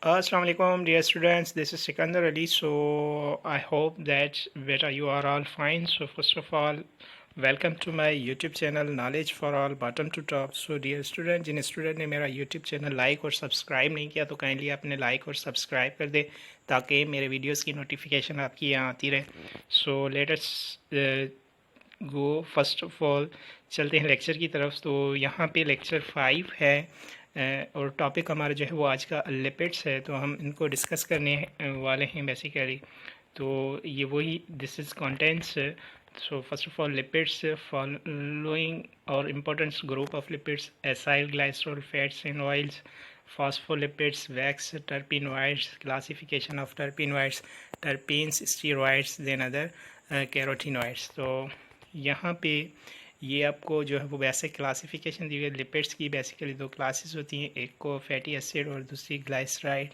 Assalamu alaikum, dear students. This is Sikandar Ali. So I hope that beta you are all fine. So first of all, welcome to my YouTube channel Knowledge for All bottom to top. So dear student, Jin student ने मेरा YouTube channel like और subscribe नहीं किया तो kindly आपने like और subscribe कर दे ताकि मेरे वीडियोस की नोटिफिकेशन आपकी यहाँ आती रहे. So let us go first of all चलते हैं लेक्चर की तरफ. तो यहाँ पे लेक्चर 5 है और टॉपिक हमारा जो है वो आज का लिपिड्स है. तो हम इनको डिस्कस करने वाले हैं बेसिकली. तो ये वही this is contents. So first of all lipids following और important group of lipids acyl glycerol fats and oils phospholipids, wax, terpenoids, classification of terpenoids, terpenes, steroids, then other carotenoids. तो यहाँ पे ये आपको जो है वो वैसे क्लासिफिकेशन दी गई. लिपिड्स की बेसिकली दो क्लासेस होती हैं, एक को फैटी एसिड और दूसरी ग्लाइसराइड.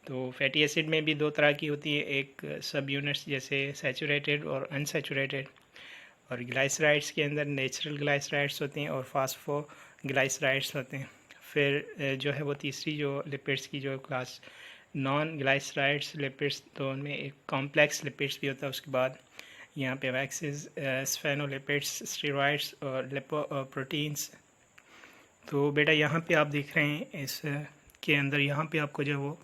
तो फैटी एसिड में भी दो तरह की होती है, एक सब यूनिट्स जैसे सैचुरेटेड और अनसैचुरेटेड, और ग्लाइसराइड्स के अंदर नेचुरल ग्लाइसराइड्स होते हैं और फास्फो ग्लाइसराइड्स होते हैं. फिर जो है वो तीसरी जो लिपिड्स की जो क्लास नॉन ग्लाइसराइड्स लिपिड्स, तो उनमें एक कॉम्प्लेक्स लिपिड्स भी होता है. उसके बाद यहाँ पे वैक्सेस, स्फेनोलिपिड्स, स्टेरॉइड्स और लिपोप्रोटीन्स. तो बेटा यहाँ पे आप देख रहे हैं इस के अंदर यहाँ पे आपको जो वो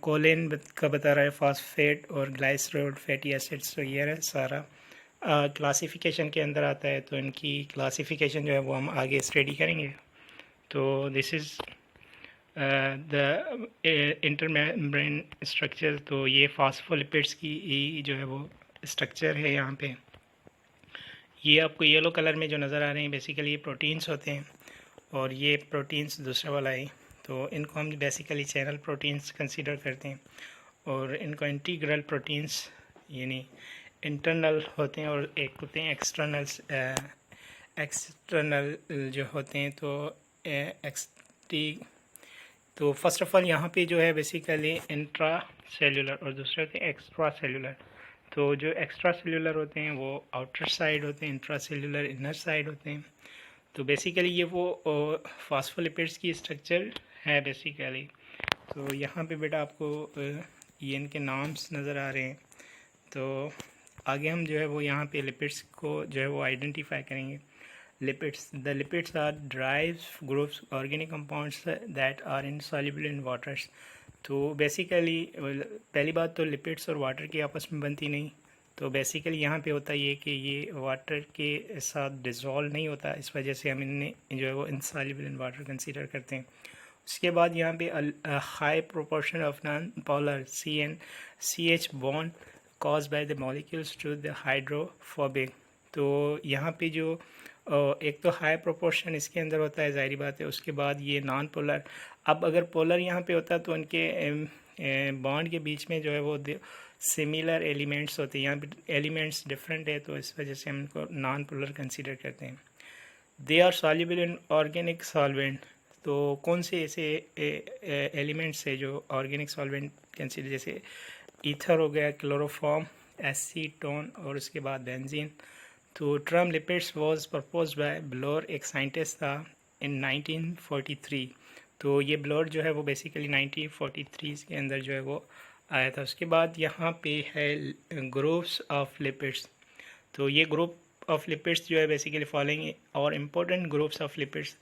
कोलिन का बता रहा है, फॉस्फेट और ग्लाइसरॉल फैटी एसिड्स. तो ये है सारा क्लासिफिकेशन के अंदर आता है. तो इनकी क्लासिफिकेशन जो है वो हम आगे स्टडी करेंगे. तो this is the intermembrane structure. तो ये फॉस्फोलिपिड्स की जो है वो स्ट्रक्चर है. यहाँ पे ये आपको येलो कलर में जो नज़र आ रहे हैं बेसिकली ये प्रोटीन्स होते हैं, और ये प्रोटीन्स दूसरा वाला है. तो इनको हम बेसिकली चैनल प्रोटीन्स कंसीडर करते हैं, और इनको इंटीग्रल प्रोटीन्स यानी इंटरनल होते हैं और एक होते हैं एक्सटर्नल जो होते हैं. तो एक्सटी तो फर्स्ट ऑफ ऑल यहाँ पे जो है बेसिकली इंट्रा सेलुलर और दूसरे होते हैं एक्स्ट्रा सेलुलर. तो जो एक्स्ट्रा सेलुलर होते हैं वो आउटर साइड होते हैं, इंट्रा सेलुलर इनर साइड होते हैं. तो बेसिकली ये वो फॉस्फोलिपिड्स की स्ट्रक्चर है बेसिकली. तो यहाँ पे बेटा आपको ये इनके नाम्स नज़र आ रहे हैं. तो आगे हम जो है वो यहाँ पे लिपिड्स को जो है वो आइडेंटिफाई करेंगे. the lipids are derived groups organic compounds that are insoluble in waters. तो बेसिकली पहली बात तो लिपिड्स और वाटर की आपस में बनती नहीं. तो बेसिकली यहाँ पे होता ये कि ये वाटर के साथ डिज़ोल्व नहीं होता, इस वजह से हम इन्हें जो है वो इनसॉल्युबल इन वाटर कंसीडर करते हैं. उसके बाद यहाँ पे high proportion of non polar CH bond cause by the molecules to the hydrophobic. तो यहाँ पे जो एक तो हाई प्रोपोर्शन इसके अंदर होता है, ज़ाहिर बात है. उसके बाद ये नॉन पोलर. अब अगर पोलर यहाँ पे होता तो उनके बॉन्ड के बीच में जो है वो सिमिलर एलिमेंट्स होते हैं. यहाँ पे एलिमेंट्स डिफरेंट है, तो इस वजह से हम इनको नॉन पोलर कंसीडर करते हैं. They are soluble in organic solvent. तो कौन से ऐसे एलिमेंट्स है जो ऑर्गेनिक सॉल्वेंट कंसीडर, जैसे ईथर हो गया, क्लोरोफॉर्म, एसीटोन और उसके बाद बेंजीन. तो term lipids was propose by Bloor, एक साइंटिस्ट था, इन 1943. तो ये ब्लोर जो है वो बेसिकली 1943 के अंदर जो है वो आया था. उसके बाद यहाँ पे है ग्रुप्स ऑफ लिपिड्स. तो ये ग्रुप ऑफ लिपिड्स जो है बेसिकली फॉलोइंग और इम्पोर्टेंट ग्रुप्स ऑफ लिपिड्स.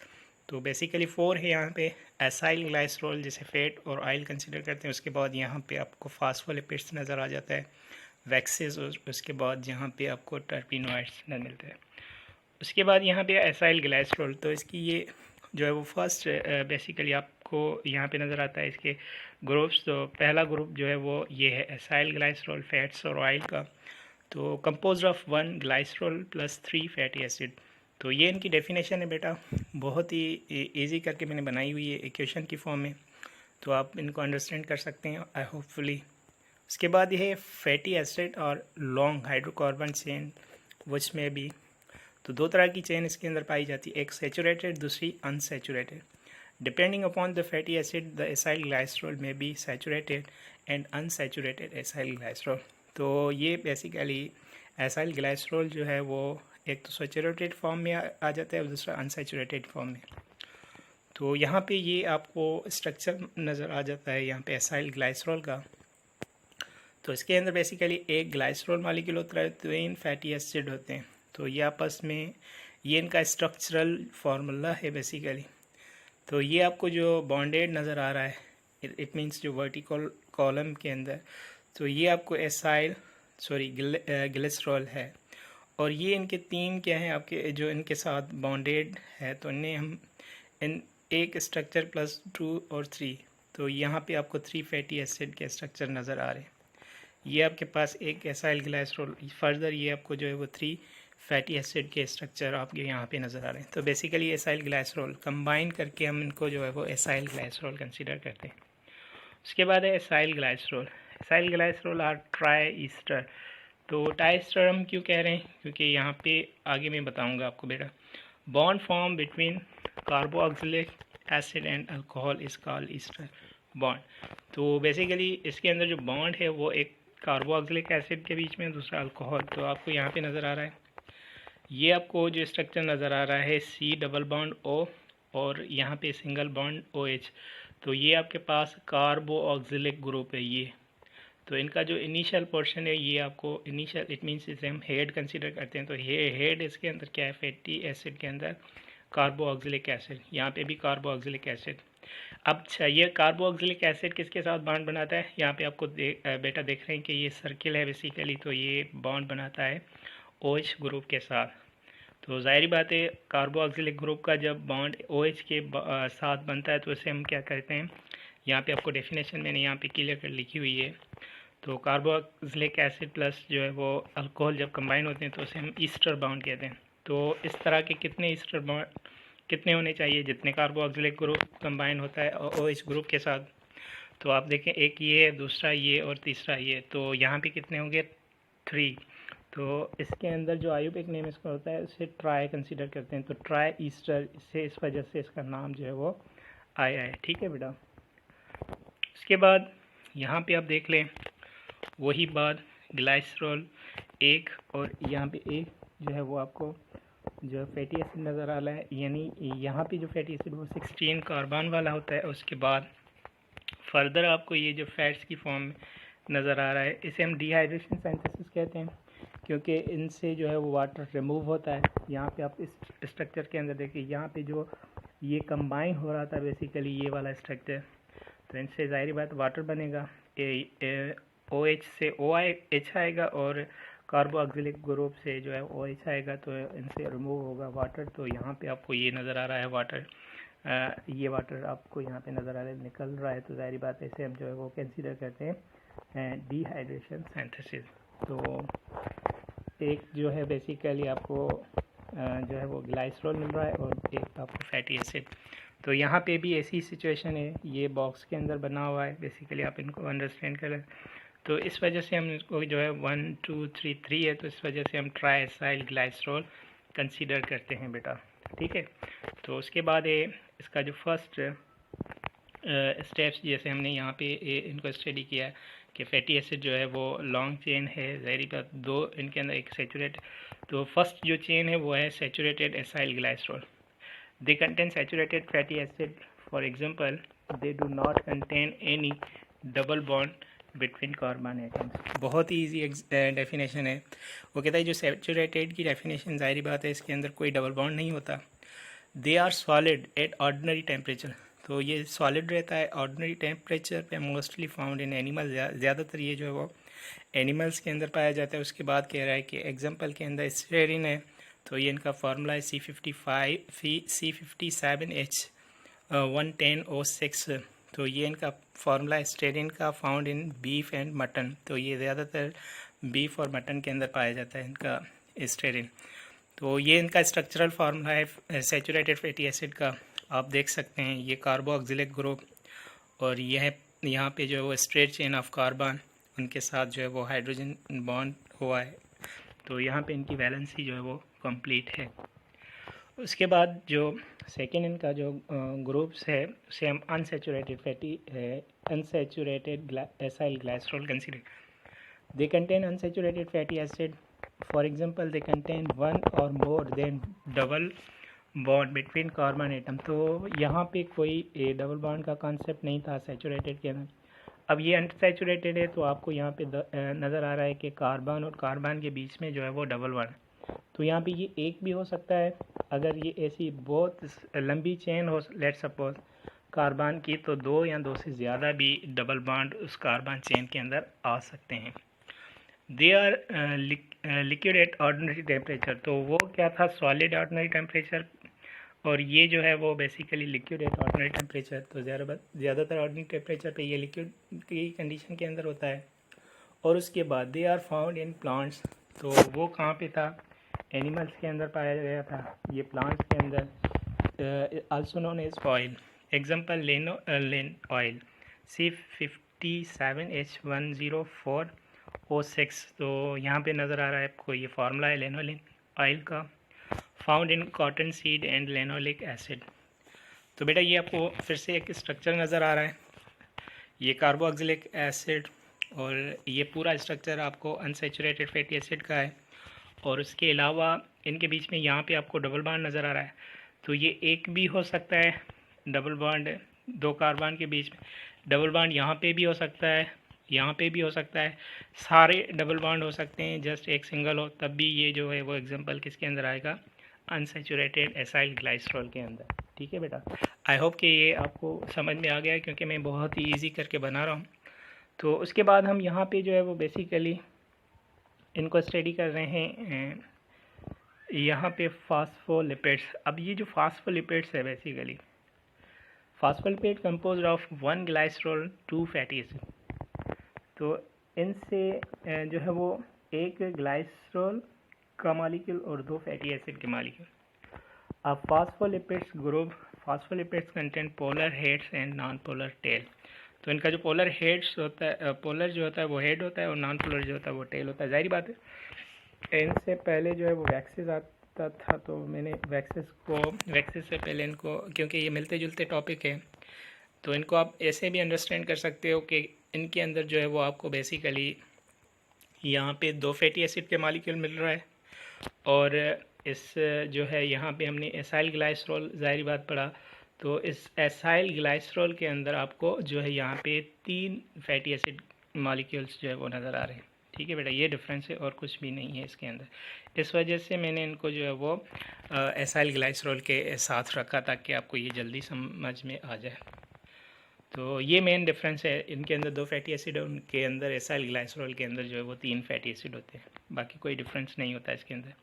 तो बेसिकली 4 है यहाँ पे. एसाइल ग्लाइसरॉल जिसे फैट और ऑयल कंसीडर करते हैं. उसके बाद यहाँ पे आपको फास्फोलिपिड्स नज़र आ जाता है, वैक्सेस, और उसके बाद यहाँ पे आपको टर्पिनोइड्स नज़र मिलते हैं. उसके बाद यहाँ पे एसाइल ग्लाइसरॉल. तो इसकी ये जो है वो फर्स्ट बेसिकली आपको यहाँ पे नज़र आता है इसके ग्रुप्स. तो पहला ग्रुप जो है वो ये है एसाइल ग्लाइसरॉल फैट्स और ऑयल का. तो compose of 1 glycerol plus 3 fatty acid. तो ये इनकी डेफिनेशन है बेटा, बहुत ही ईजी करके मैंने बनाई हुई है इक्वेशन की फॉर्म में, तो आप इनको अंडरस्टैंड कर सकते हैं आई होपफुली. उसके बाद ये है फैटी एसिड और लॉन्ग हाइड्रोकार्बन चेन, विच में भी तो दो तरह की चेन इसके अंदर पाई जाती है, एक सैचुरेटेड, दूसरी unsaturated. Depending upon the fatty acid the acyl glycerol में be saturated and unsaturated acyl glycerol. तो ये बेसिकली एसाइल ग्लाइसरॉल जो है वो एक तो सैचुरेटेड फॉर्म में आ जाता है और दूसरा अनसैचुरेटेड फॉर्म में. तो यहाँ पे ये आपको स्ट्रक्चर नज़र आ जाता है यहाँ पे एसाइल ग्लाइसरॉल का। तो इसके अंदर बेसिकली एक ग्लाइसरॉल मालिक्यूल होता है, 3 फैटी एसिड होते हैं। तो ये आपस में ये इनका स्ट्रक्चरल फार्मूला है बेसिकली। तो ये आपको जो बॉन्डेड नज़र आ रहा है, इट मीन्स जो वर्टिकल कॉलम के अंदर, तो ये आपको एसाइल ग्लिसरॉल है। और ये इनके 3 क्या हैं आपके जो इनके साथ बॉन्डेड है, तो इन्हें हम इन एक स्ट्रक्चर प्लस 2 और 3, तो यहाँ पे आपको 3 फैटी एसिड के स्ट्रक्चर नज़र आ रहे हैं। ये आपके पास एक एसाइल ग्लाइसरॉल, फर्दर ये आपको जो है वो 3 फैटी एसिड के स्ट्रक्चर आपके यहाँ पे नज़र आ रहे हैं। तो बेसिकली एसाइल ग्लाइसरॉल कंबाइन करके हम इनको जो है वो एसाइल ग्लाइसरॉल कंसीडर करते हैं। उसके बाद है acyl glycerol. Acyl glycerol are triester. तो ट्राई ईस्टर हम क्यों कह रहे हैं, क्योंकि यहाँ पे आगे मैं बताऊँगा आपको बेटा। Bond form between carboxylic acid and alcohol is called ester bond. तो बेसिकली इसके अंदर जो बॉन्ड है वो एक कार्बोक्सिलिक एसिड के बीच में, दूसरा अल्कोहल। तो आपको यहाँ पे नज़र आ रहा है, ये आपको जो स्ट्रक्चर नज़र आ रहा है C डबल बॉन्ड O और यहाँ पे सिंगल बॉन्ड OH। तो ये आपके पास कार्बोक्सिलिक ग्रुप है ये। तो इनका जो इनिशियल पोर्शन है ये आपको इनिशियल, इट मीन्स इसे हम हेड कंसीडर करते हैं। तो हेड इसके अंदर क्या है, फैटी एसिड के अंदर कार्बोक्सिलिक एसिड, यहाँ पे भी कार्बोक्सिलिक एसिड। अब ये कार्बोक्सिलिक एसिड किसके साथ बॉन्ड बनाता है, यहाँ पे आपको बेटा देख रहे हैं कि ये सर्किल है बेसिकली। तो ये बॉन्ड बनाता है OH ग्रुप के साथ। तो ज़ाहिर बात है कार्बोक्सिलिक ग्रुप का जब बॉन्ड OH के साथ बनता है तो इसे हम क्या कहते हैं, यहाँ पे आपको डेफिनेशन मैंने यहाँ पे क्लियर कर लिखी हुई है। तो कार्बोक्सिलिक एसिड प्लस जो है वो अल्कोहल जब कंबाइन होते हैं तो उसे हम ईस्टर बॉन्ड कहते हैं। तो इस तरह के कितने ईस्टर बॉन्ड कितने होने चाहिए, जितने कार्बोक्सिलिक ग्रुप कंबाइन होता है OH ग्रुप के साथ। तो आप देखें, एक ये है, दूसरा ये और तीसरा ये। तो यहाँ पे कितने होंगे, 3। तो इसके अंदर जो आयुर्वेदिक नेम इसका होता है उसे ट्राई कंसीडर करते हैं। तो ट्राई ईस्टर, इससे इस वजह से इसका नाम जो है वो आया है। ठीक है बेटा। उसके बाद यहाँ पे आप देख लें वही बात, ग्लाइसरॉल एक और यहाँ पे एक जो है वो आपको जो फैटी एसिड नज़र आ रहा है, यानी यहाँ पे जो फैटी एसिड वो 16 कार्बन वाला होता है। उसके बाद फर्दर आपको ये जो फैट्स की फॉर्म में नज़र आ रहा है, इसे हम डिहाइड्रेशन सिंथेसिस कहते हैं, क्योंकि इनसे जो है वो वाटर रिमूव होता है। यहाँ पे आप इस स्ट्रक्चर के अंदर देखिए, यहाँ पे जो ये कंबाइन हो रहा था बेसिकली ये वाला स्ट्रक्चर, तो इनसे ज़ाहिर बात वाटर बनेगा, OH से OH आएगा और कार्बोक्सिलिक ग्रुप से जो है OH आएगा, तो इनसे रिमूव होगा वाटर। तो यहाँ पे आपको ये नज़र आ रहा है वाटर, ये वाटर आपको यहाँ पे नज़र आ रहा है निकल रहा है। तो ज़ाहिर बात है इसे हम जो है वो कंसीडर करते हैं डिहाइड्रेशन सिंथेसिस। तो एक जो है बेसिकली आपको जो है वो ग्लाइसरॉल मिल रहा है और एक आपको फैटी एसिड। तो यहाँ पे भी ऐसी सिचुएशन है, ये बॉक्स के अंदर बना हुआ है बेसिकली, आप इनको अंडरस्टैंड करें। तो इस वजह से हम इसको जो है 1 2 3 3 है, तो इस वजह से हम ट्राई एसाइल ग्लाइसरॉल कंसीडर करते हैं बेटा। ठीक है। तो उसके बाद इसका जो फर्स्ट स्टेप्स जैसे हमने यहाँ पे इनको स्टडी किया कि फैटी एसिड जो है वो लॉन्ग चेन है, ज़ाहिर बात 2 इनके अंदर एक सेचुरेट। तो फर्स्ट जो चेन है वो है saturated acyl glycerol. They contain saturated fatty acid, for example they do not contain any double bond between carbon atoms. बहुत ही ईजी डेफिनेशन है। वो कहता है जो सेचुरेटेड की डेफिनेशन, ज़ाहिर बात है इसके अंदर कोई डबल बॉन्ड नहीं होता। They are solid at ordinary temperature. तो ये सॉलिड रहता है ऑर्डिनरी टेम्परेचर पे, मोस्टली फाउंड इन एनिमल, ज़्यादातर ये जो है वो एनिमल्स के अंदर पाया जाता है। उसके बाद कह रहा है कि एग्जांपल के अंदर स्टेरिन है, तो ये इनका फार्मूला है C57H110O6। तो ये इनका फार्मूला है स्टेरिन का, found in beef and mutton. तो ये ज़्यादातर बीफ और मटन के अंदर पाया जाता है इनका स्टेरिन। तो ये इनका स्ट्रक्चरल फार्मूला है सेचुरेटेड फैटी एसिड का। आप देख सकते हैं ये कार्बोक्सिलिक ग्रुप और यह है यहाँ पे जो है वो स्ट्रेट चेन ऑफ कार्बन, उनके साथ जो है वो हाइड्रोजन बॉन्ड हुआ है। तो यहाँ पे इनकी वैलेंसी जो है वो कंप्लीट है। उसके बाद जो सेकेंड इनका जो ग्रुप्स है उसे हम unsaturated acyl glycerol consider. They contain unsaturated fatty acid, for example they contain 1 or more than double bond between carbon atom. तो यहाँ पे कोई डबल बॉन्ड का कॉन्सेप्ट नहीं था सैचुरेटेड के अंदर। अब ये अनसैचुरेटेड है तो आपको यहाँ पे नज़र आ रहा है कि कार्बन और कार्बन के बीच में जो है वो डबल बॉन्ड है। तो यहाँ पे ये एक भी हो सकता है, अगर ये ऐसी बहुत लंबी चेन हो लेट सपोज कार्बन की, तो दो या दो से ज़्यादा भी डबल बॉन्ड उस कार्बन चेन के अंदर आ सकते हैं। They are liquid at ordinary temperature. तो वो क्या था, सॉलिड ऑर्डिनरी टेम्परेचर, और ये जो है वो basically liquid at ordinary temperature. तो ज़्यादातर ऑर्डिनरी टेम्परेचर पे ये लिक्विड की कंडीशन के अंदर होता है। और उसके बाद they are found in plants. तो वो कहाँ पे था, एनिमल्स के अंदर पाया गया था, ये प्लांट्स के अंदर, also known as oil. Example लेन ऑयल C57H1046। तो यहाँ पे नज़र आ रहा है आपको ये फार्मूला है लेनोलिन ऑयल का, found in cotton seed and linoleic acid. तो बेटा ये आपको फिर से एक स्ट्रक्चर नज़र आ रहा है, ये कार्बोक्सिलिक एसिड, और ये पूरा स्ट्रक्चर आपको अनसैचुरेटेड फैटी एसिड का है। और उसके अलावा इनके बीच में यहाँ पे आपको डबल बॉन्ड नज़र आ रहा है। तो ये एक भी हो सकता है डबल बॉन्ड, दो कार्बन के बीच में डबल बॉन्ड यहाँ पे भी हो सकता है, यहाँ पे भी हो सकता है, सारे डबल बॉन्ड हो सकते हैं, जस्ट एक सिंगल हो तब भी ये जो है वो एग्जांपल किसके अंदर आएगा, अनसैचुरेटेड एसाइल ग्लाइसरॉल के अंदर। ठीक है बेटा, आई होप कि ये आपको समझ में आ गया है, क्योंकि मैं बहुत ही ईजी करके बना रहा हूँ। तो उसके बाद हम यहाँ पे जो है वो बेसिकली इनको स्टडी कर रहे हैं यहाँ पे फास्फोलिपिड्स। अब ये जो फास्फोलिपिड्स है basically, phospholipid composed of 1 glycerol 2 fatty acid. तो इनसे जो है वो एक ग्लाइसरॉल का मॉलिक्यूल और 2 फैटी एसिड के मॉलिक्यूल। अब phospholipids contain polar heads and non polar tail. तो इनका जो पोलर हेड्स होता है, पोलर जो होता है वो हेड होता है, और नॉन पोलर जो होता है वो टेल होता है। जाहिर बात है इनसे पहले जो है वो वैक्सेस आता था, तो मैंने वैक्सेस से पहले इनको, क्योंकि ये मिलते जुलते टॉपिक है, तो इनको आप ऐसे भी अंडरस्टैंड कर सकते हो कि इनके अंदर जो है वो आपको बेसिकली यहाँ पे 2 फैटी एसिड के मॉलिक्यूल मिल रहा है, और इस जो है यहाँ पे हमने एसाइल ग्लाइसरॉल ज़ाहिर बात पढ़ा, तो इस एसाइल ग्लाइसरॉल के अंदर आपको जो है यहाँ पे 3 फैटी एसिड मॉलिक्यूल्स जो है वो नज़र आ रहे हैं। ठीक है बेटा, ये डिफरेंस है और कुछ भी नहीं है इसके अंदर। इस वजह से मैंने इनको जो है वो एसाइल ग्लाइसरॉल के साथ रखा ताकि आपको ये जल्दी समझ में आ जाए। तो ये मेन डिफरेंस है, इनके अंदर 2 फैटी एसिड है, उनके अंदर एसाइल ग्लाइसरॉल के अंदर जो है वो 3 फैटी एसिड होते हैं, बाकी कोई डिफरेंस नहीं होता इसके अंदर।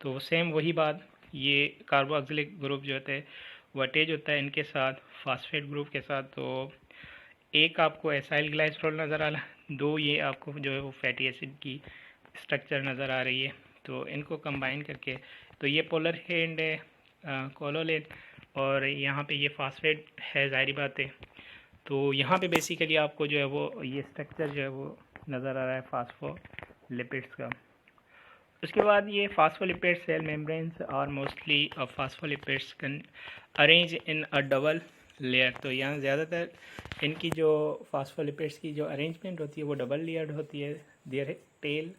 तो सेम वही बात, ये कार्बोक्सिलिक ग्रुप जो होते हैं वो अटैच होता है इनके साथ फास्फेट ग्रुप के साथ। तो एक आपको एसाइल ग्लाइसरॉल नज़र आ रहा है, 2 ये आपको जो है वो फैटी एसिड की स्ट्रक्चर नज़र आ रही है। तो इनको कंबाइन करके, तो ये पोलर हेड है कोलोलेन, और यहाँ पे ये फास्फेट है, जाहिर बात है। तो यहाँ पे बेसिकली आपको जो है वो ये स्ट्रक्चर जो है वो नज़र आ रहा है फास्फोलिपिड्स का। उसके बाद ये फास्फोलिपिड सेल मेम्ब्रेन्स और mostly phospholipids can arrange in a double layer. तो यहाँ ज़्यादातर इनकी जो फास्फोलिपिड्स की जो अरेंजमेंट होती है वो डबल लेयर्ड होती है। Their tail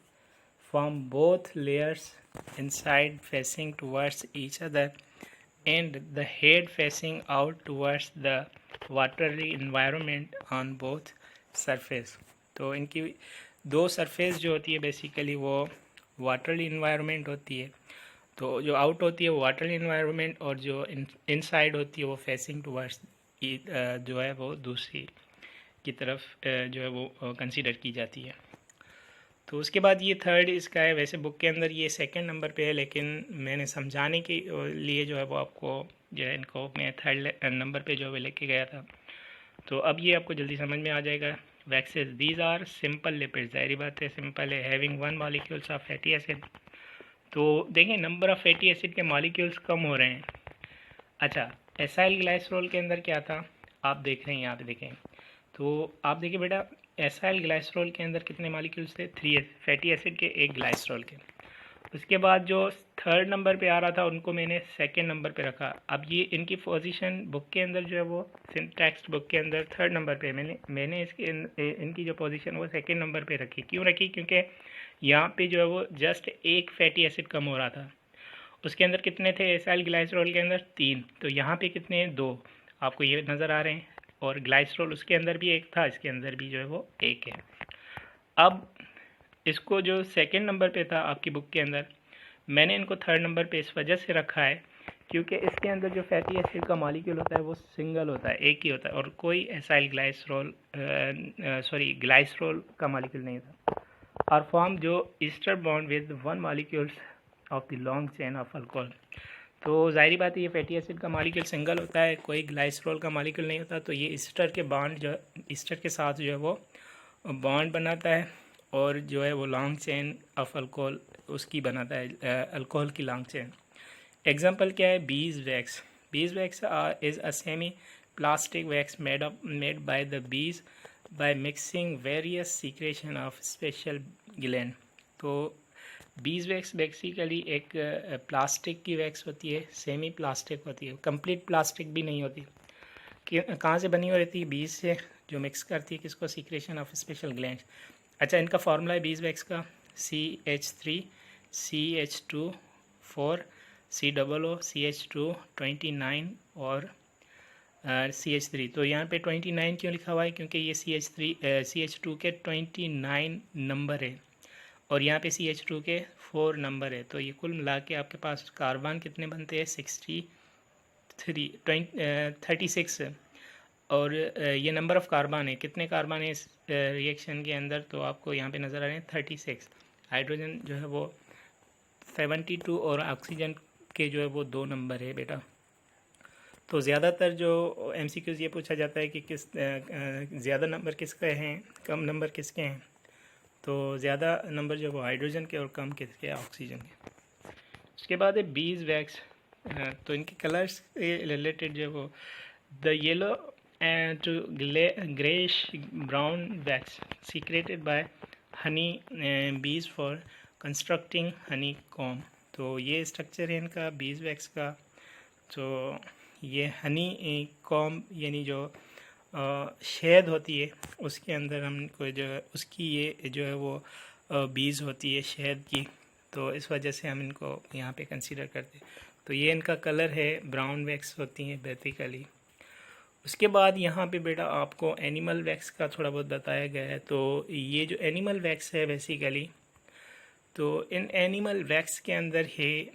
form both layers inside facing towards each other and the head facing out towards the watery environment on both surface। तो इनकी 2 सरफेस जो होती है बेसिकली वो वाटरली इन्वायरमेंट होती है। तो जो आउट होती है वो वाटरली इन्वायरमेंट, और जो इनसाइड होती है वो फेसिंग टुवर्ड्स जो है वो दूसरी की तरफ जो है वो कंसीडर की जाती है। तो उसके बाद ये थर्ड इसका है, वैसे बुक के अंदर ये सेकंड नंबर पे है, लेकिन मैंने समझाने के लिए जो है वो आपको जो है इनको मैं थर्ड नंबर पे जो है लेके गया था। तो अब ये आपको जल्दी समझ में आ जाएगा। Waxes these are simple lipids, जाहिर बात है सिंपल है, having 1 molecules of fatty acid. तो देखें नंबर ऑफ़ फैटी एसिड के मॉलिक्यूल्स कम हो रहे हैं। अच्छा, एसाइल ग्लाइसरॉल के अंदर क्या था आप देख रहे हैं, यहाँ पे देखें। तो आप देखिए बेटा, एसाइल ग्लाइसरॉल के अंदर कितने मॉलिक्यूल्स थे, 3 फैटी एसिड के, 1 ग्लाइसरॉल के। उसके बाद जो थर्ड नंबर पे आ रहा था उनको मैंने सेकंड नंबर पे रखा। अब ये इनकी पोजीशन बुक के अंदर जो है वो टेक्स्ट बुक के अंदर थर्ड नंबर पे, मैंने इनकी जो पोजीशन वो सेकंड नंबर पे रखी। क्यों रखी, क्योंकि यहाँ पे जो है वो जस्ट 1 फैटी एसिड कम हो रहा था, उसके अंदर कितने थे एसाइल ग्लाइसरॉल के अंदर 3, तो यहाँ पे कितने हैं 2, आपको ये नज़र आ रहे हैं। और ग्लाइसरॉल उसके अंदर भी 1 था, इसके अंदर भी जो है वो 1 है। अब इसको जो सेकंड नंबर पे था आपकी बुक के अंदर, मैंने इनको थर्ड नंबर पे इस वजह से रखा है क्योंकि इसके अंदर जो फैटी एसिड का मॉलिक्यूल होता है वो सिंगल होता है, एक ही होता है, और कोई एसाइल ग्लाइसरॉल का मॉलिक्यूल नहीं होता। आर फॉर्म जो ester bond with one molecules of the long chain of alcohol. तो ज़ाहिर बात है ये फैटी एसिड का मॉलिक्यूल सिंगल होता है, कोई ग्लाइसरॉल का मॉलिक्यूल नहीं होता, तो ये ईस्टर के बॉन्ड जो ईस्टर के साथ जो है वो बॉन्ड बनाता है और जो है वो लॉन्ग चेन ऑफ अल्कोहल उसकी बनाता है, अल्कोहल की लॉन्ग चेन। एग्जांपल क्या है, beeswax. Beeswax is a semi plastic wax made by the bees by mixing various secretion of special gland. तो बीज वैक्स बेसिकली एक plastic की wax होती है, सेमी प्लास्टिक होती है, कंप्लीट प्लास्टिक भी नहीं होती। कहाँ से बनी हो रहती है, बीज से, जो मिक्स करती है किसको, सीक्रेशन ऑफ स्पेशल ग्लैंड। अच्छा, इनका फार्मूला है बीज वैक्स का CH3 CH2 4 COO CH2 29 और CH3। तो यहाँ पे 29 क्यों लिखा हुआ है, क्योंकि ये CH2 के 29 नंबर है और यहाँ पे CH2 के 4 नंबर है। तो ये कुल मिला के आपके पास कार्बन कितने बनते हैं, 36 और ये नंबर ऑफ़ कार्बन है, कितने कार्बन है इस रिएक्शन के अंदर, तो आपको यहाँ पे नज़र आ रहे हैं 36। हाइड्रोजन जो है वो 72 और ऑक्सीजन के जो है वो 2 नंबर है बेटा। तो ज़्यादातर जो MCQs ये पूछा जाता है कि किस ज़्यादा नंबर किसके हैं, कम नंबर किसके हैं, तो ज़्यादा नंबर जो है वो हाइड्रोजन के और कम किसके, ऑक्सीजन के। उसके बाद है बीज वैक्स। तो इनके कलर्स के रिलेटेड जो है वो the yellow to grayish brown wax secreted by honey bees for constructing honeycomb। तो ये स्ट्रक्चर है इनका बीज वैक्स का। तो ये हनी कॉम्ब यानी जो शहद होती है उसके अंदर हमको जो है उसकी ये जो है वो बीज होती है शहद की, तो इस वजह से हम इनको यहाँ पे कंसीडर करते हैं। तो ये इनका कलर है, ब्राउन वैक्स होती हैं बेसिकली। उसके बाद यहाँ पे बेटा आपको एनिमल वैक्स का थोड़ा बहुत बताया गया है। तो ये जो एनिमल वैक्स है बेसिकली, तो इन एनिमल वैक्स के अंदर है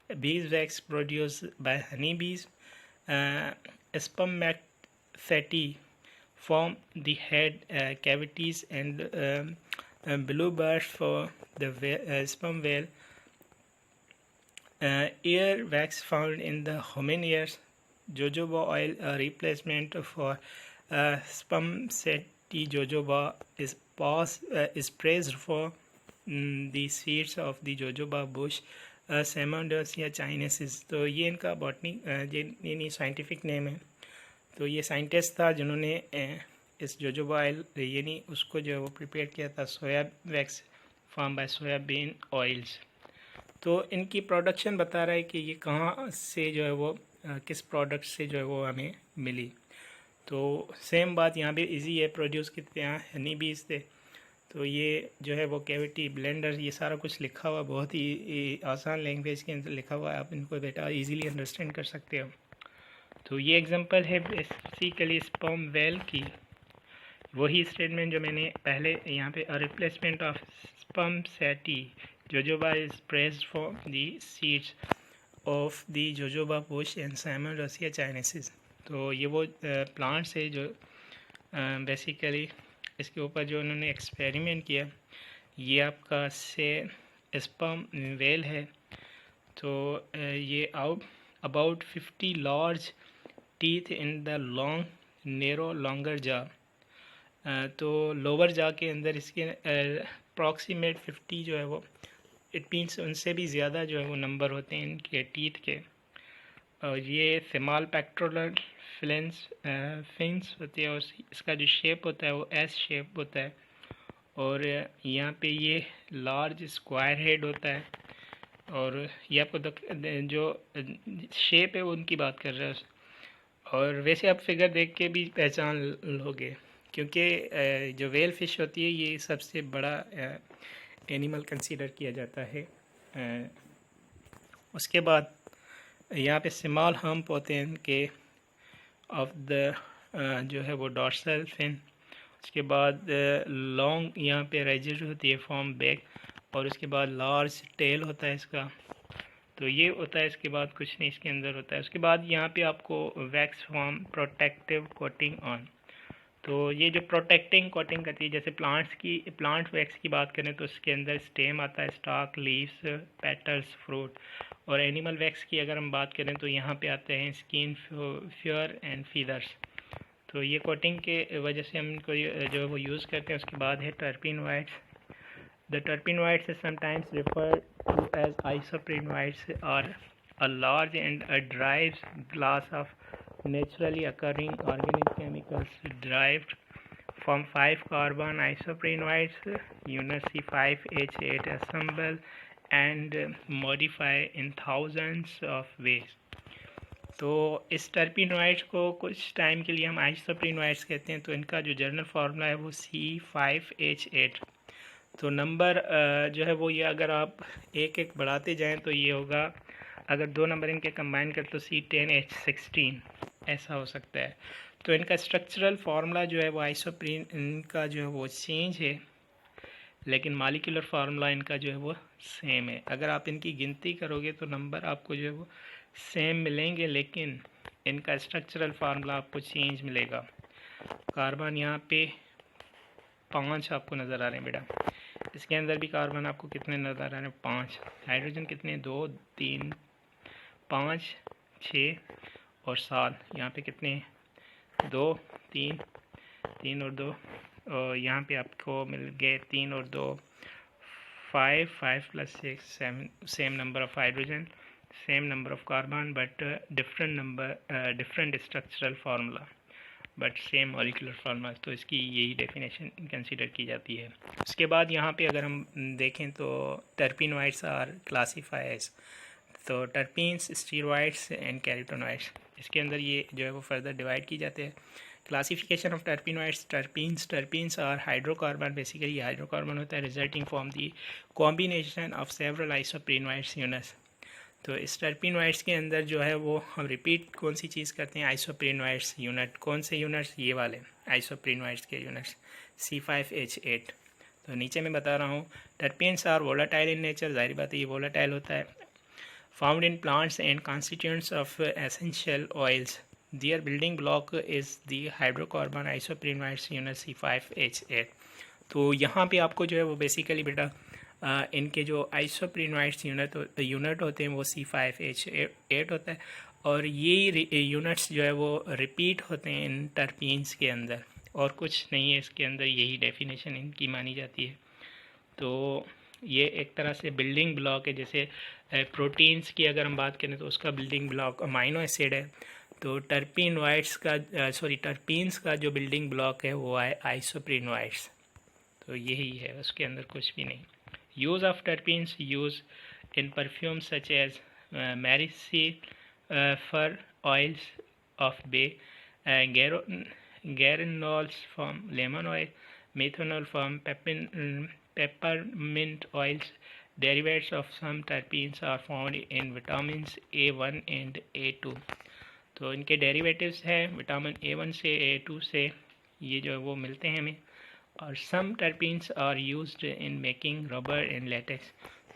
bees wax produce by Honey बीज, स्पर्मेटोफेटी form the head cavities and blue bars for the sperm whale. Ear wax found in the hominids. Jojoba oil, a replacement for spermaceti jojoba, is praised for the seeds of the jojoba bush, Salmonellosia chinesis। तो ये इनका botany यानी scientific name है। तो ये scientist था जिन्होंने इस जोजोबा ऑयल यानी उसको जो है वो प्रिपेयर किया था, soya wax form by soybean oils. तो इनकी प्रोडक्शन बता रहा है कि ये कहाँ से जो है वो किस प्रोडक्ट से जो है वो हमें मिली। तो सेम बात यहाँ पे इजी है, प्रोड्यूस कितने यहाँ हनी बीज थे। तो ये जो है वो कैविटी ब्लेंडर, ये सारा कुछ लिखा हुआ, बहुत ही आसान लैंग्वेज के अंदर लिखा हुआ है, आप इनको बेटा इजीली अंडरस्टैंड कर सकते हो। तो ये एग्जांपल है बेसिकली स्पर्म वेल की, वही स्टेटमेंट जो मैंने पहले यहाँ पे, replacement of spermaceti jojoba is pressed for the seeds of the jojoba bush and Simmondsia chinensis. तो ये वो प्लांट्स है जो बेसिकली इसके ऊपर जो उन्होंने एक्सपेरिमेंट किया, ये आपका से स्पर्म वेल है। तो ये about 50 large teeth in the long narrow longer जा। तो लोअर जा के अंदर इसके अप्रॉक्सीमेट 50 जो है वो, इट मीन्स उनसे भी ज़्यादा जो है वो नंबर होते हैं इनके टीथ के। और ये स्मॉल पेक्टोरल फिन्स होती है और इसका जो शेप होता है वो एस शेप होता है। और यहाँ पे ये लार्ज स्क्वायर हेड होता है। और ये आपको जो शेप है वो उनकी बात कर रहा है। और वैसे आप फिगर देख के भी पहचान लोगे, क्योंकि जो वेल फिश होती है ये सबसे बड़ा एनिमल कंसीडर किया जाता है उसके बाद यहाँ पे स्मॉल हम्प होते हैं इनके ऑफ द जो है वो डॉर्सल फिन। उसके बाद लॉन्ग यहाँ पे रेजिड होती है फॉर्म बैक, और उसके बाद लार्ज टेल होता है इसका। तो ये होता है, इसके बाद कुछ नहीं इसके अंदर होता है। उसके बाद यहाँ पे आपको wax form protective coating on. तो ये जो प्रोटेक्टिंग कोटिंग करती है, जैसे प्लांट वैक्स की बात करें तो इसके अंदर स्टेम आता है, स्टॉक, लीव्स, पेटल्स, फ्रूट। और एनिमल वैक्स की अगर हम बात करें तो यहाँ पे आते हैं स्किन, फ्योर एंड फीदर्स। तो ये कोटिंग के वजह से हम इनको जो है वो यूज़ करते हैं। उसके बाद है terpenoids. The terpenoids is sometimes referred to as isoprenoids are a large and a derived class of naturally occurring organic chemicals derived from 5-carbon isoprenoids unit C5H8 assemble and modify in thousands of ways। तो इस terpenoids को कुछ time के लिए हम आइसोप्रिनोइड्स कहते हैं। तो इनका जो जर्नल फार्मूला है वो C5H8। तो नंबर जो है वो ये अगर आप एक एक बढ़ाते जाएं तो ये होगा, अगर 2 नंबर इनके कंबाइन कर तो C10H16 ऐसा हो सकता है। तो इनका स्ट्रक्चरल फार्मूला जो है वो आइसोप्रीन इनका जो है वो चेंज है, लेकिन मालिकुलर फार्मूला इनका जो है वो सेम है। अगर आप इनकी गिनती करोगे तो नंबर आपको जो है वो सेम मिलेंगे, लेकिन इनका स्ट्रक्चरल फार्मूला आपको चेंज मिलेगा। कार्बन यहाँ पे 5 आपको नज़र आ रहे हैं बेटा, इसके अंदर भी कार्बन आपको कितने नज़र आ रहे हैं? 5। हाइड्रोजन कितने? 2, 3, 5, 6 और 7। यहाँ पे कितने? 2, 3, 3 और 2, और यहाँ पे आपको मिल गए 3 और 2, 5, 5 + 6, 7। Same number of hydrogen, same number of carbon, but different structural formula but same molecular formula. तो इसकी यही डेफिनेशन कंसीडर की जाती है। उसके बाद यहाँ पे अगर हम देखें तो टर्पिनोइड्स आर क्लासीफाइज। तो टर्पीन्स, स्टीरॉइड्स एंड कैरोटेनॉइड्स, इसके अंदर ये जो है वो फर्दर डिवाइड की जाते हैं। Classification of terpenoids, terpenes are hydrocarbon, basically hydrocarbon होता है resulting from the combination of several isoprenoids units. तो इस टर्पिनोइड्स के अंदर जो है वो हम रिपीट कौन सी चीज़ करते हैं? आइसोप्रिनोइड्स यूनिट। कौन से यूनिट्स? ये वाले आइसोप्रिनोइड्स के यूनिट्स C5H8। तो नीचे मैं बता रहा हूँ, terpenes are volatile in nature, जाहिर बात है ये वोलाटाइल होता है। Found in plants and constituents of essential oils. Their building block is the hydrocarbon isoprenoids unit C5H8। तो यहाँ पे आपको जो है वो बेसिकली बेटा इनके जो आइसोप्रिनोइड्स यूनिट होते हैं वो C5H8 होता है, और ये यूनिट्स जो है वो रिपीट होते हैं इन टर्पीन्स के अंदर, और कुछ नहीं है इसके अंदर, यही डेफिनेशन इनकी मानी जाती है। तो ये एक तरह से बिल्डिंग ब्लॉक है। जैसे प्रोटीन्स की अगर हम बात करें तो उसका बिल्डिंग ब्लॉक अमाइनो एसिड है, तो टर्पीन्स का जो बिल्डिंग ब्लॉक है वो है आइसोप्रिनोइड्स। तो यही है, उसके अंदर कुछ भी नहीं। Use of terpenes used in perfumes such as fir oils of bay, geranols from lemon oil, methanol from peppermint oils. Derivatives of some terpenes are found in vitamins A1 and A2। तो इनके derivatives हैं vitamin A1 से A2 से, ये जो है वो मिलते हैं हमें। और some terpenes are used in making rubber and latex.